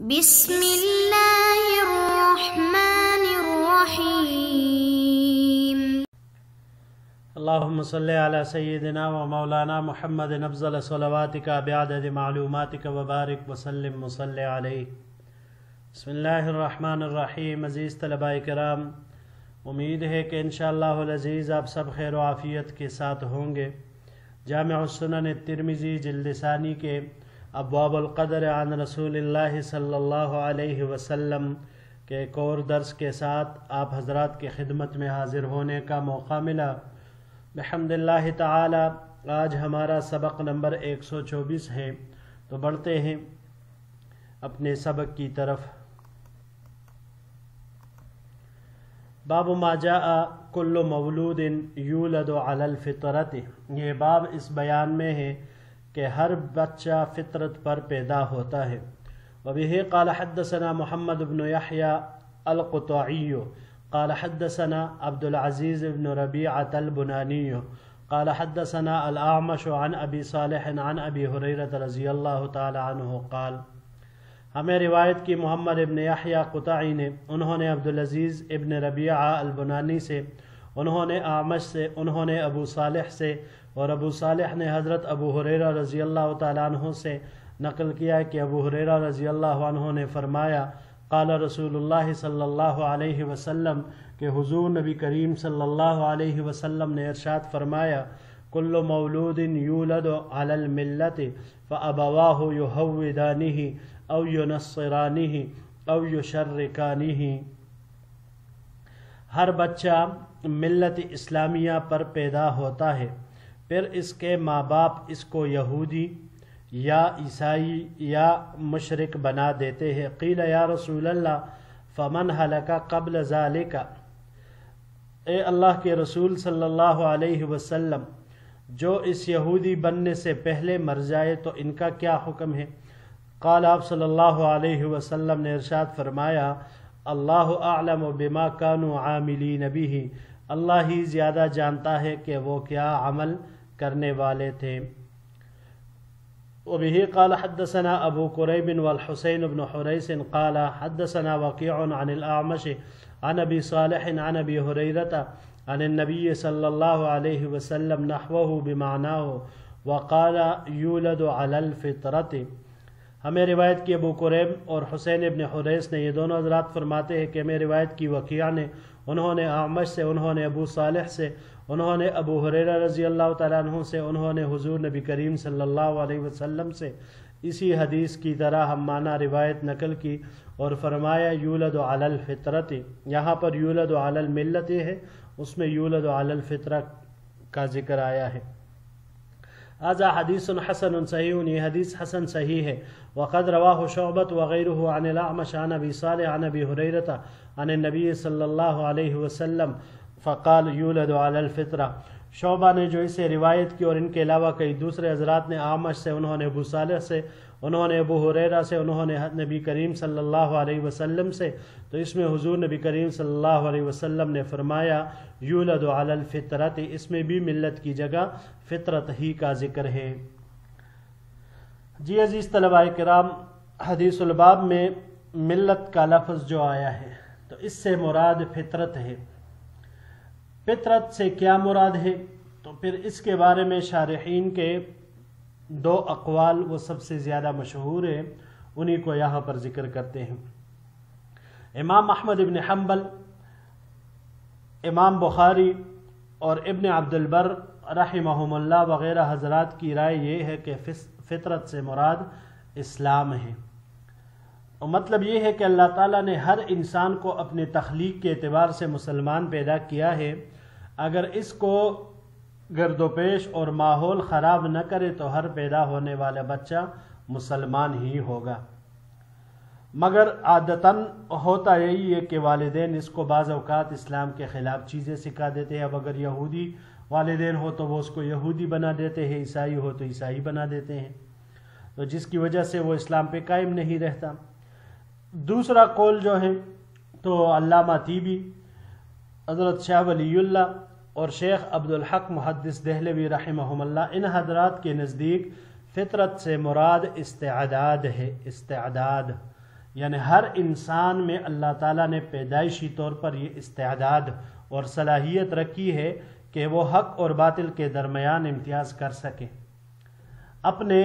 بسم اللہ الرحمن الرحیم۔ اللہم صلی علی سیدنا و مولانا محمد افضل صلواتک بعدد معلوماتک وبارک وسلم وصلی علیہ۔ بسم اللہ الرحمن الرحیم۔ عزیز طلباء کرام، امید ہے کہ انشاءاللہ العزیز آپ سب خیر و عافیت کے ساتھ ہوں گے۔ جامع السنن الترمذی جلد ثانی کے ابواب القدر عن رسول اللہ صلی اللہ علیہ وسلم کے ایک اور درس کے ساتھ آپ حضرات کے خدمت میں حاضر ہونے کا موقع ملا بحمد اللہ تعالی۔ آج ہمارا سبق نمبر 124 ہے، تو بڑھتے ہیں اپنے سبق کی طرف۔ باب ما جاء کل مولود یولد علی الفطرۃ، یہ باب اس بیان میں ہے کہ ہر بچہ فطرت پر پیدا ہوتا ہے۔ وبہ قال حدثنا محمد بن یحییٰ القطعی قال حدثنا عبد العزیز بن ربیعۃ البنانی قال حدثنا الاعمش عن ابی صالح عن ابی ہریرہ رضی اللہ تعالی عنہ قال، ہمیں روایت کی محمد ابن یحییٰ قطعی نے، انہوں نے عبد العزیز ابن ربیعہ البنانی سے، انہوں نے اعمش سے، انہوں نے ابو صالح سے، اور ابو صالح نے حضرت ابو ہریرہ رضی اللہ تعالیٰ عنہ سے نقل کیا کہ ابو ہریرہ رضی اللہ عنہ نے فرمایا، قال رسول اللہ صلی اللہ علیہ وسلم، کہ حضور نبی کریم صلی اللہ علیہ وسلم نے ارشاد فرمایا، کل مولود یولد علی الملت فابواہ یہودانہ او ینصرانہ او یشرکانہ، ہر بچہ ملت اسلامیہ پر پیدا ہوتا ہے، پھر اس کے ماں باپ اس کو یہودی یا عیسائی یا مشرک بنا دیتے ہیں۔ قیل یا رسول اللہ فمن ہلک قبل ذالک، اے اللہ کے رسول صلی اللہ علیہ وسلم، جو اس یہودی بننے سے پہلے مر جائے تو ان کا کیا حکم ہے؟ قال، آپ صلی اللہ علیہ وسلم نے ارشاد فرمایا، اللہ اعلم بما كانوا عاملین بہ، اللہ ہی زیادہ جانتا ہے کہ وہ کیا عمل کرنے والے تھے۔ وبہ قال حدثنا ابو قریب والحسین بن حریث قال حدثنا وکیع عن الاعمش عن ابی صالح عن ابی ہریرہ عن النبی صلی اللہ علیہ وسلم نحوہ بمعناہ وقال یولد علی الفطرۃ۔ ہمیں روایت کی ابو قریب اور حسین ابن حریث نے، یہ دونوں حضرات فرماتے ہیں کہ ہمیں روایت کی وکیع نے، انہوں نے اعمش سے، انہوں نے ابو صالح سے، انہوں نے ابو ہریرہ رضی اللہ تعالیٰ عنہ سے، انہوں نے حضور نبی کریم صلی اللہ علیہ وسلم سے اسی حدیث کی طرح ہم معنی روایت نقل کی اور فرمایا یولد علی الفطرۃ۔ یہاں پر یولد علی الملت ہے، اس میں یولد علی الفطرہ کا ذکر آیا ہے۔ هذا حدیث حسن صحیح، یہ حدیث حسن صحیح ہے۔ وقد رواہ شعبۃ وغیرہ عن الاعمش عن ابی صالح عن ابی ہریرہ عن النبی صلی اللہ علیہ وسلم فقال یولد علی الفطرہ۔ شعبہ نے جو اسے روایت کی اور ان کے علاوہ کئی دوسرے حضرات نے، اعمش سے، انہوں نے ابو صالح سے، انہوں نے ابو ہریرہ سے، انہوں نے نبی کریم صلی اللہ علیہ وسلم سے، تو اس میں حضور نبی کریم صلی اللہ علیہ وسلم نے فرمایا یولد علی الفطرۃ، اس میں بھی ملت کی جگہ فطرت ہی کا ذکر ہے۔ جی عزیز طلباء کرام، حدیث الباب میں ملت کا لفظ جو آیا ہے تو اس سے مراد فطرت ہے۔ فطرت سے کیا مراد ہے؟ تو پھر اس کے بارے میں شارحین کے دو اقوال وہ سب سے زیادہ مشہور ہیں، انہی کو یہاں پر ذکر کرتے ہیں۔ امام احمد بن حنبل، امام بخاری اور ابن عبد البر رحمہم اللہ وغیرہ حضرات کی رائے یہ ہے کہ فطرت سے مراد اسلام ہے، اور مطلب یہ ہے کہ اللہ تعالیٰ نے ہر انسان کو اپنے تخلیق کے اعتبار سے مسلمان پیدا کیا ہے، اگر اس کو گرد و پیش اور ماحول خراب نہ کرے تو ہر پیدا ہونے والا بچہ مسلمان ہی ہوگا۔ مگر عادتاً ہوتا یہی ہے کہ والدین اس کو بعض اوقات اسلام کے خلاف چیزیں سکھا دیتے ہیں۔ اب اگر یہودی والدین ہو تو وہ اس کو یہودی بنا دیتے ہیں، عیسائی ہو تو عیسائی بنا دیتے ہیں، تو جس کی وجہ سے وہ اسلام پہ قائم نہیں رہتا۔ دوسرا قول جو ہے تو علامہ طیبی، حضرت شاہ ولی اللہ اور شیخ عبدالحق محدث دہلوی رحمہم اللہ، ان حضرات کے نزدیک فطرت سے مراد استعداد ہے، استعداد یعنی ہر انسان میں اللہ تعالیٰ نے پیدائشی طور پر یہ استعداد اور صلاحیت رکھی ہے کہ وہ حق اور باطل کے درمیان امتیاز کر سکے، اپنے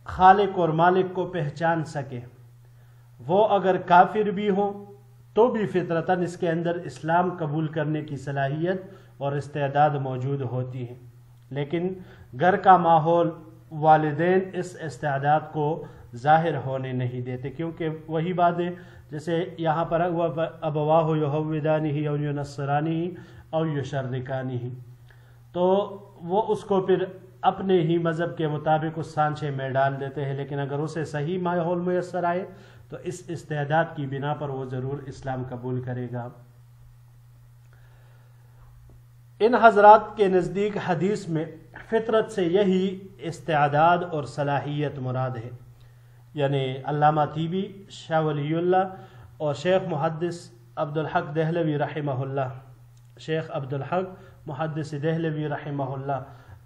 خالق اور مالک کو پہچان سکے۔ وہ اگر کافر بھی ہو تو بھی فطرتاً اس کے اندر اسلام قبول کرنے کی صلاحیت اور استعداد موجود ہوتی ہے، لیکن گھر کا ماحول، والدین اس استعداد کو ظاہر ہونے نہیں دیتے، کیونکہ وہی بات ہے جیسے یہاں پر ابواہ یہودانہ او ینصرانہ او یشرکانہ، تو وہ اس کو پھر اپنے ہی مذہب کے مطابق اس سانچے میں ڈال دیتے ہیں، لیکن اگر اسے صحیح ماحول میسر آئے تو اس استعداد کی بنا پر وہ ضرور اسلام قبول کرے گا۔ ان حضرات کے نزدیک حدیث میں فطرت سے یہی استعداد اور صلاحیت مراد ہے، یعنی علامہ طیبی، شاہ ولی اللہ اور شیخ محدث عبدالحق دہلوی رحمہ اللہ، شیخ عبدالحق محدث دہلوی رحمہ اللہ،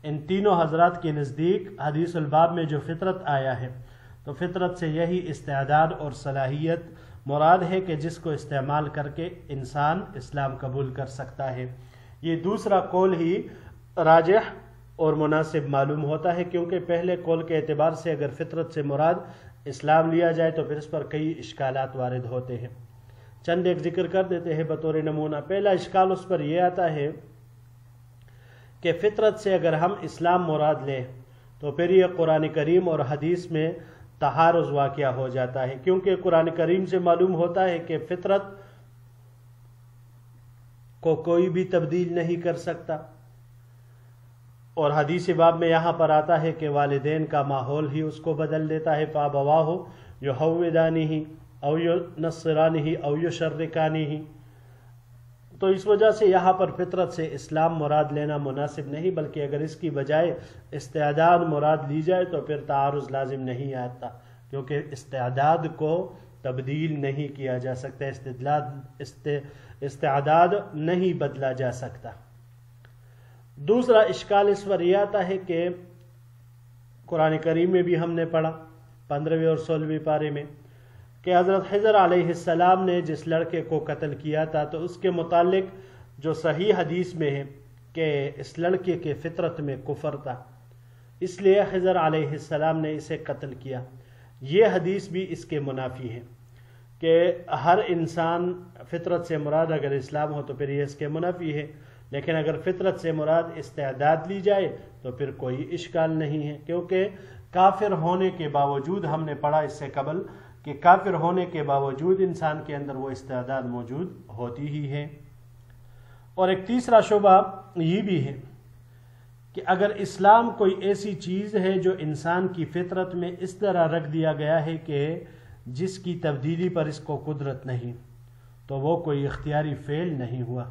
ان تینوں حضرات کے نزدیک حدیث الباب میں جو فطرت آیا ہے تو فطرت سے یہی استعداد اور صلاحیت مراد ہے کہ جس کو استعمال کر کے انسان اسلام قبول کر سکتا ہے۔ یہ دوسرا قول ہی راجح اور مناسب معلوم ہوتا ہے، کیونکہ پہلے قول کے اعتبار سے اگر فطرت سے مراد اسلام لیا جائے تو پھر اس پر کئی اشکالات وارد ہوتے ہیں۔ چند ایک ذکر کر دیتے ہیں بطور نمونہ۔ پہلا اشکال اس پر یہ آتا ہے کہ فطرت سے اگر ہم اسلام مراد لیں تو پھر یہ قرآن کریم اور حدیث میں تعارض واقع ہو جاتا ہے، کیونکہ قرآن کریم سے معلوم ہوتا ہے کہ فطرت کو کوئی بھی تبدیل نہیں کر سکتا، اور حدیث باب میں یہاں پر آتا ہے کہ والدین کا ماحول ہی اس کو بدل دیتا ہے، فَأَبَوَاهُ يُحَوِّدَانِهِ أَوْ يُنَصِّرَانِهِ أَوْ يُشَرِّكَانِهِ۔ تو اس وجہ سے یہاں پر فطرت سے اسلام مراد لینا مناسب نہیں، بلکہ اگر اس کی بجائے استعداد مراد لی جائے تو پھر تعارض لازم نہیں آتا، کیونکہ استعداد کو تبدیل نہیں کیا جا سکتا، استعداد نہیں بدلا جا سکتا۔ دوسرا اشکال اس پر یہ آتا ہے کہ قرآن کریم میں بھی ہم نے پڑھا 15ویں اور 16ویں پارے میں کہ حضرت خضر علیہ السلام نے جس لڑکے کو قتل کیا تھا تو اس کے متعلق جو صحیح حدیث میں ہے کہ اس لڑکے کے فطرت میں کفر تھا، اس لیے خضر علیہ السلام نے اسے قتل کیا۔ یہ حدیث بھی اس کے منافی ہے کہ ہر انسان فطرت سے مراد اگر اسلام ہو تو پھر یہ اس کے منافی ہے، لیکن اگر فطرت سے مراد استعداد لی جائے تو پھر کوئی اشکال نہیں ہے، کیونکہ کافر ہونے کے باوجود ہم نے پڑھا اس سے قبل کہ کافر ہونے کے باوجود انسان کے اندر وہ استعداد موجود ہوتی ہی ہے۔ اور ایک تیسرا شبہ یہ بھی ہے کہ اگر اسلام کوئی ایسی چیز ہے جو انسان کی فطرت میں اس طرح رکھ دیا گیا ہے کہ جس کی تبدیلی پر اس کو قدرت نہیں، تو وہ کوئی اختیاری فعل نہیں ہوا،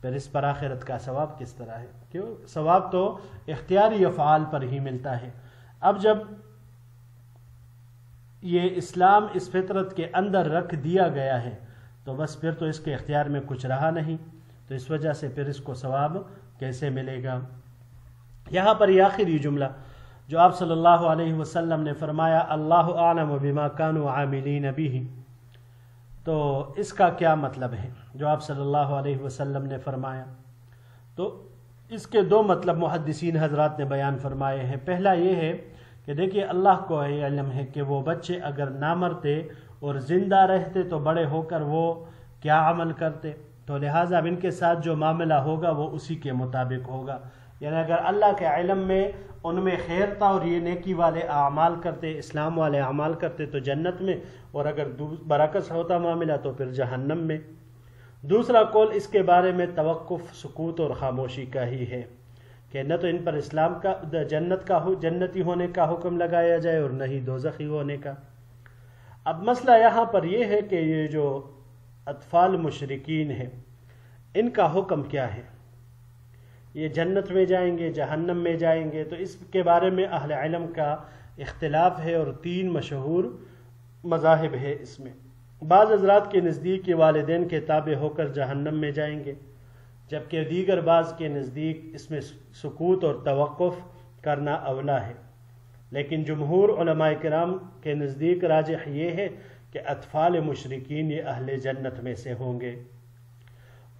پھر اس پر آخرت کا ثواب کس طرح ہے؟ کیوں؟ ثواب تو اختیاری افعال پر ہی ملتا ہے۔ اب جب یہ اسلام اس فطرت کے اندر رکھ دیا گیا ہے تو بس پھر تو اس کے اختیار میں کچھ رہا نہیں، تو اس وجہ سے پھر اس کو ثواب کیسے ملے گا؟ یہاں پر یہ آخری جملہ جو آپ صلی اللہ علیہ وسلم نے فرمایا اللہ اعلم بما كانوا عاملین بہ، تو اس کا کیا مطلب ہے جو آپ صلی اللہ علیہ وسلم نے فرمایا؟ تو اس کے دو مطلب محدثین حضرات نے بیان فرمائے ہیں۔ پہلا یہ ہے کہ دیکھیے اللہ کو علم ہے کہ وہ بچے اگر نہ مرتے اور زندہ رہتے تو بڑے ہو کر وہ کیا عمل کرتے، تو لہٰذا اب ان کے ساتھ جو معاملہ ہوگا وہ اسی کے مطابق ہوگا۔ یعنی اگر اللہ کے علم میں ان میں خیر تھا اور یہ نیکی والے اعمال کرتے، اسلام والے اعمال کرتے تو جنت میں، اور اگر برعکس ہوتا معاملہ تو پھر جہنم میں۔ دوسرا قول اس کے بارے میں توقف، سکوت اور خاموشی کا ہی ہے کہ نہ تو ان پر اسلام کا جنتی ہونے کا حکم لگایا جائے اور نہ ہی دوزخی ہونے کا۔ اب مسئلہ یہاں پر یہ ہے کہ یہ جو اطفال مشرکین ہیں ان کا حکم کیا ہے؟ یہ جنت میں جائیں گے، جہنم میں جائیں گے؟ تو اس کے بارے میں اہل علم کا اختلاف ہے اور 3 مشہور مذاہب ہے اس میں۔ بعض حضرات کے نزدیک یہ والدین کے تابع ہو کر جہنم میں جائیں گے، جبکہ دیگر بعض کے نزدیک اس میں سکوت اور توقف کرنا اولا ہے، لیکن جمہور علماء کرام کے نزدیک راجح یہ ہے کہ اطفال مشرکین یہ اہل جنت میں سے ہوں گے،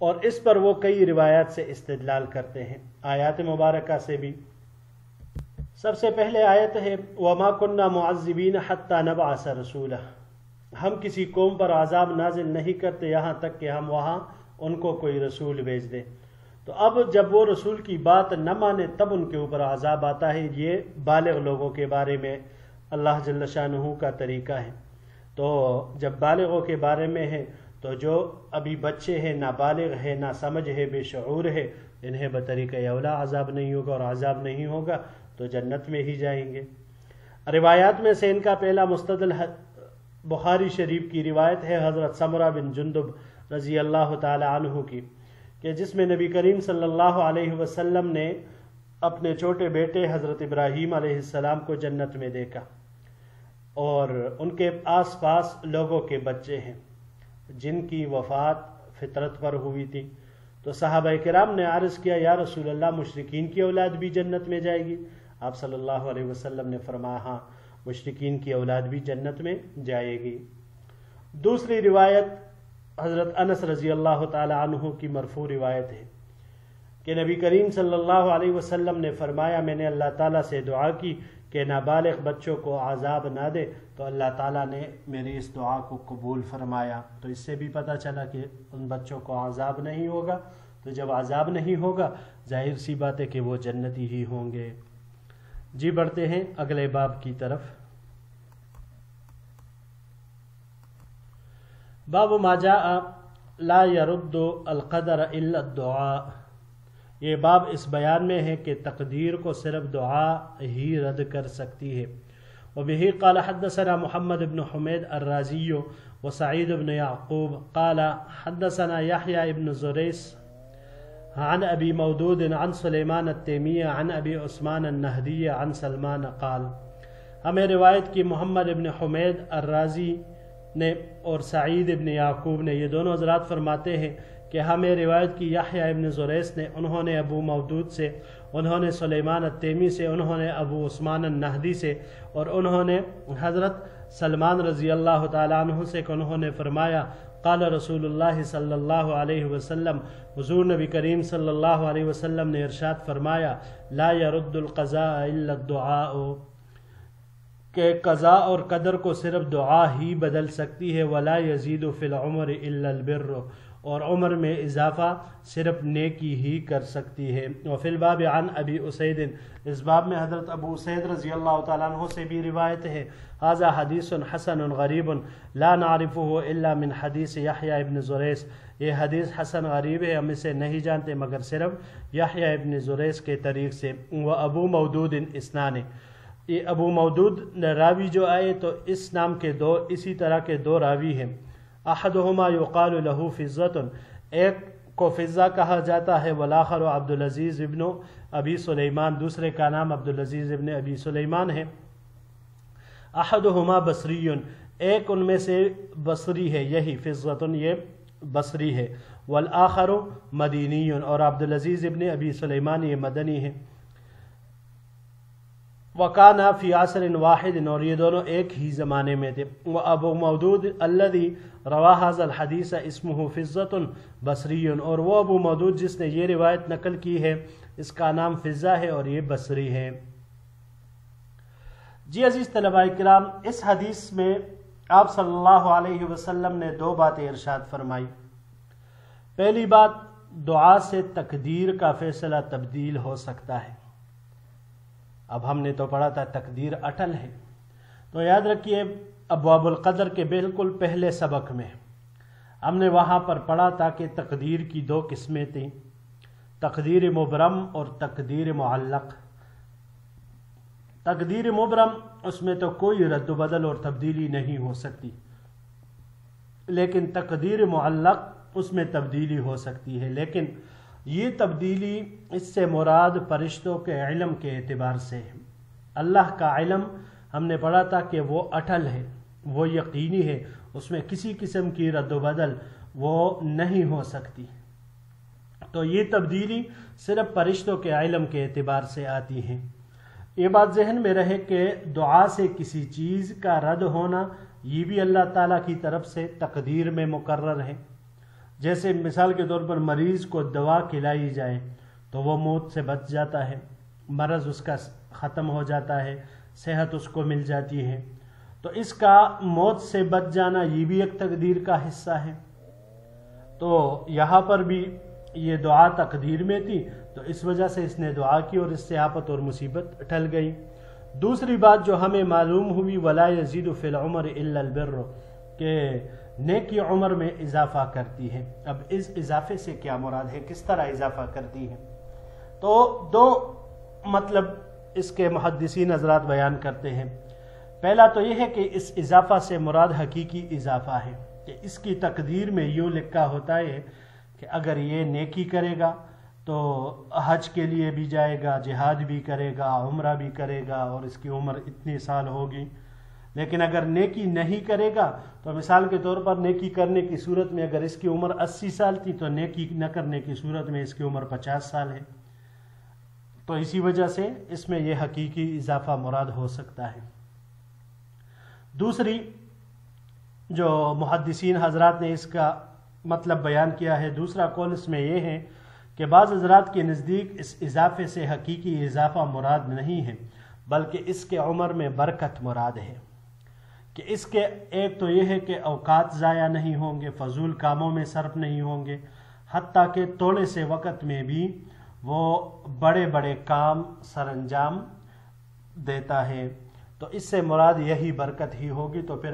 اور اس پر وہ کئی روایات سے استدلال کرتے ہیں، آیات مبارکہ سے بھی۔ سب سے پہلے آیت ہے وَمَا كُنَّا مُعَذِّبِينَ حَتَّى نَبْعَثَ رَسُولًا، ہم کسی قوم پر عذاب نازل نہیں کرتے یہاں تک کہ ہم وہاں ان کو کوئی رسول بھیج دیں۔ تو اب جب وہ رسول کی بات نہ مانے تب ان کے اوپر عذاب آتا ہے۔ یہ بالغ لوگوں کے بارے میں اللہ جل شانہ کا طریقہ ہے۔ تو جب بالغوں کے بارے میں ہے تو جو ابھی بچے ہیں، نابالغ ہے، نہ سمجھ ہے، بے شعور ہے، انہیں بطریقہ اولا عذاب نہیں ہوگا، اور عذاب نہیں ہوگا تو جنت میں ہی جائیں گے۔ روایات میں سے ان کا پہلا مستدل بخاری شریف کی روایت ہے حضرت سمرہ بن جندب رضی اللہ تعالی عنہ کی، کہ جس میں نبی کریم صلی اللہ علیہ وسلم نے اپنے چھوٹے بیٹے حضرت ابراہیم علیہ السلام کو جنت میں دیکھا، اور ان کے آس پاس لوگوں کے بچے ہیں جن کی وفات فطرت پر ہوئی تھی۔ تو صحابہ کرام نے عرض کیا یا رسول اللہ، مشرکین کی اولاد بھی جنت میں جائے گی؟ آپ صلی اللہ علیہ وسلم نے فرمایا ہاں، مشرکین کی اولاد بھی جنت میں جائے گی۔ دوسری روایت حضرت انس رضی اللہ تعالی عنہ کی مرفوع روایت ہے کہ نبی کریم صلی اللہ علیہ وسلم نے فرمایا میں نے اللہ تعالیٰ سے دعا کی کہ نابالغ بچوں کو عذاب نہ دے، تو اللہ تعالیٰ نے میری اس دعا کو قبول فرمایا۔ تو اس سے بھی پتہ چلا کہ ان بچوں کو عذاب نہیں ہوگا، تو جب عذاب نہیں ہوگا ظاہر سی بات ہے کہ وہ جنتی ہی ہوں گے۔ جی بڑھتے ہیں اگلے باب کی طرف۔ باب ما جاء لا يرد القدر الا الدعاء، یہ باب اس بیان میں ہے کہ تقدیر کو صرف دعا ہی رد کر سکتی ہے۔ وبه قال حدثنا محمد بن حمید الرازی وسعید بن یعقوب قال حدثنا یحیی بن زریس عن ابی مودود عن سلیمان التیمی عن ابی عثمان النہدی عن سلمان قال، ہمیں روایت کی محمد بن حمید الرازی نے اور سعید ابن یعقوب نے، یہ دونوں حضرات فرماتے ہیں کہ ہمیں روایت کی یحییٰ ابن زریس نے، انہوں نے ابو مودود سے، انہوں نے سلیمان التیمی سے، انہوں نے ابو عثمان النہدی سے، اور انہوں نے حضرت سلمان رضی اللہ تعالیٰ عنہ سے کہ انہوں نے فرمایا قال رسول اللہ صلی اللہ علیہ وسلم، حضور نبی کریم صلی اللہ علیہ وسلم نے ارشاد فرمایا لا يرد القضاء الا الدعاء، کہ قضاء اور قدر کو صرف دعا ہی بدل سکتی ہے، ولا یزید فی العمر الا البر، اور عمر میں اضافہ صرف نیکی ہی کر سکتی ہے۔ وفی الباب عن ابی اسید، اس باب میں حضرت ابو اسید رضی اللہ تعالیٰ عنہ سے بھی روایت ہے ھذا حدیث حسن غریب لا نعرفه الا من حدیث یحییٰ ابن زریس، یہ حدیث حسن غریب ہے، ہم اسے نہیں جانتے مگر صرف یحییٰ ابن زریس کے طریق سے۔ وابو مودود اثنان، یہ ابو مودود راوی جو آئے تو اس نام کے اسی طرح کے دو راوی ہیں، احدہما یقال له فضۃ، ایک کو فضہ کہا جاتا ہے، والآخر عبد العزیز ابن ابی سلیمان، دوسرے کا نام عبد العزیز ابن ابی سلیمان ہے۔ احدہما بصری، ایک ان میں سے بصری ہے، یہی فضۃ یہ بصری ہے، والآخر مدینی، اور عبد العزیز ابن ابی سلیمان یہ مدنی ہے۔ وَكَانَ فِي عَصْرٍ وَاحِدٍ، اور یہ دونوں ایک ہی زمانے میں تھے۔ وَأَبُو مودود الَّذِي رَوَى هَذَا الْحَدِيثَ اسمه فِضَّةٌ بصری، اور وہ ابو مودود جس نے یہ روایت نقل کی ہے اس کا نام فضہ ہے اور یہ بصری ہے۔ جی عزیز طلباء کرام، اس حدیث میں آپ صلی اللہ علیہ وسلم نے دو باتیں ارشاد فرمائی۔ پہلی بات، دعا سے تقدیر کا فیصلہ تبدیل ہو سکتا ہے۔ اب ہم نے تو پڑھا تھا تقدیر اٹل ہے، تو یاد رکھیے ابواب القدر کے بالکل پہلے سبق میں ہم نے وہاں پر پڑھا تھا کہ تقدیر کی دو قسمیں تھیں، تقدیر مبرم اور تقدیر معلق۔ تقدیر مبرم اس میں تو کوئی رد و بدل اور تبدیلی نہیں ہو سکتی، لیکن تقدیر معلق اس میں تبدیلی ہو سکتی ہے، لیکن یہ تبدیلی اس سے مراد فرشتوں کے علم کے اعتبار سے ہے۔ اللہ کا علم ہم نے پڑھا تھا کہ وہ اٹل ہے، وہ یقینی ہے، اس میں کسی قسم کی رد و بدل وہ نہیں ہو سکتی۔ تو یہ تبدیلی صرف فرشتوں کے علم کے اعتبار سے آتی ہے۔ یہ بات ذہن میں رہے کہ دعا سے کسی چیز کا رد ہونا یہ بھی اللہ تعالیٰ کی طرف سے تقدیر میں مقرر ہے. جیسے مثال کے طور پر مریض کو دوا کھلائی جائے تو وہ موت سے بچ جاتا ہے، مرض اس کا ختم ہو جاتا ہے، صحت اس کو مل جاتی ہے. تو اس کا موت سے بچ جانا یہ بھی ایک تقدیر کا حصہ ہے. تو یہاں پر بھی یہ دعا تقدیر میں تھی، تو اس وجہ سے اس نے دعا کی اور اس سے آفت اور مصیبت ٹل گئی. دوسری بات جو ہمیں معلوم ہوئی، وَلَا يَزِيدُ فِي الْعُمَرِ إِلَّا الْبِرُّ، کہ نیکی عمر میں اضافہ کرتی ہے. اب اس اضافے سے کیا مراد ہے، کس طرح اضافہ کرتی ہے؟ تو دو مطلب اس کے محدثین حضرات بیان کرتے ہیں. پہلا تو یہ ہے کہ اس اضافہ سے مراد حقیقی اضافہ ہے، کہ اس کی تقدیر میں یوں لکھا ہوتا ہے کہ اگر یہ نیکی کرے گا تو حج کے لیے بھی جائے گا، جہاد بھی کرے گا، عمرہ بھی کرے گا، اور اس کی عمر اتنے سال ہوگی. لیکن اگر نیکی نہیں کرے گا تو مثال کے طور پر نیکی کرنے کی صورت میں اگر اس کی عمر 80 سال تھی تو نیکی نہ کرنے کی صورت میں اس کی عمر 50 سال ہے. تو اسی وجہ سے اس میں یہ حقیقی اضافہ مراد ہو سکتا ہے. دوسری جو محدثین حضرات نے اس کا مطلب بیان کیا ہے، دوسرا قول اس میں یہ ہے کہ بعض حضرات کے نزدیک اس اضافے سے حقیقی اضافہ مراد نہیں ہے، بلکہ اس کے عمر میں برکت مراد ہے. کہ اس کے ایک تو یہ ہے کہ اوقات ضائع نہیں ہوں گے، فضول کاموں میں صرف نہیں ہوں گے، حتیٰ کہ تھوڑے سے وقت میں بھی وہ بڑے بڑے کام سر انجام دیتا ہے. تو اس سے مراد یہی برکت ہی ہوگی. تو پھر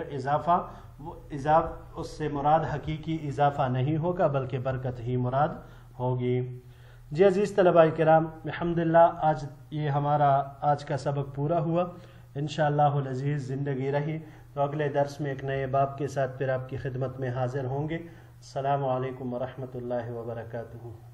اس سے مراد حقیقی اضافہ نہیں ہوگا بلکہ برکت ہی مراد ہوگی. جی عزیز طلباء کرام، الحمدللہ آج یہ ہمارا آج کا سبق پورا ہوا. انشاءاللہ العزیز زندگی رہی تو اگلے درس میں ایک نئے باب کے ساتھ پھر آپ کی خدمت میں حاضر ہوں گے. السلام علیکم ورحمۃ اللہ وبرکاتہ.